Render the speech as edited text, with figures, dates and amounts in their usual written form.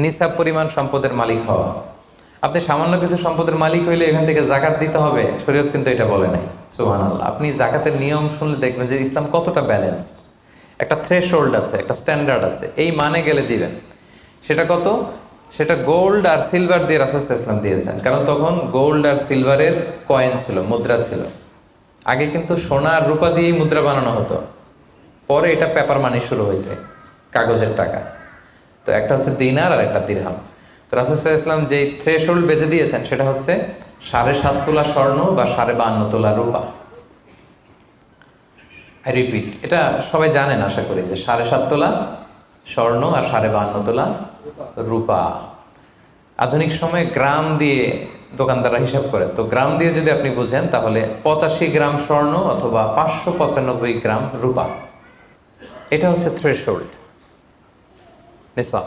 নিসাব পরিমাণ সম্পদের মালিক হওয়া। আপনি সামান্য কিছু সম্পদের মালিক হইলে এখান থেকে জাকাত দিতে হবে, শরীয়ত কিন্তু এটা বলে নাই। সুবহানাল্লাহ। আপনি জাকাতের নিয়ম শুনলে দেখবেন যে ইসলাম কতটা ব্যালেন্সড। একটা থ্রেশহোল্ড আছে, একটা স্ট্যান্ডার্ড আছে, এই মানে গেলে দিবেন। সেটা কত? সেটা গোল্ড আর সিলভার দিয়ে রাসূল সাল্লাল্লাহু আলাইহি ওয়াসাল্লাম দিয়েছেন, কারণ তখন গোল্ড আর সিলভারের কয়েন ছিল, মুদ্রা ছিল। আগে কিন্তু সোনা আর রূপা দিয়েই মুদ্রা বানানো হতো, পরে এটা পেপার মানি শুরু হয়েছে, কাগজের টাকা। তো একটা হচ্ছে দিনার আর একটা দিরহাম। তো রাসূল সাল্লাল্লাহু আলাইহি ওয়াসাল্লাম যে থ্রেশহোল্ড বেঁধে দিয়েছেন সেটা হচ্ছে 7.5 তোলা স্বর্ণ বা 52.5 তোলা রূপা। আই রিপিট, এটা সবাই জানেন আশা করি, যে 7.5 তোলা স্বর্ণ আর 52.5 তোলা রূপা। আধুনিক সময়ে গ্রাম দিয়ে দোকানদাররা হিসাব করে, তো গ্রাম দিয়ে যদি আপনি বুঝেন তাহলে 85 গ্রাম স্বর্ণ অথবা 595 গ্রাম রূপা, এটা হচ্ছে থ্রেশহোল্ড নিসাব।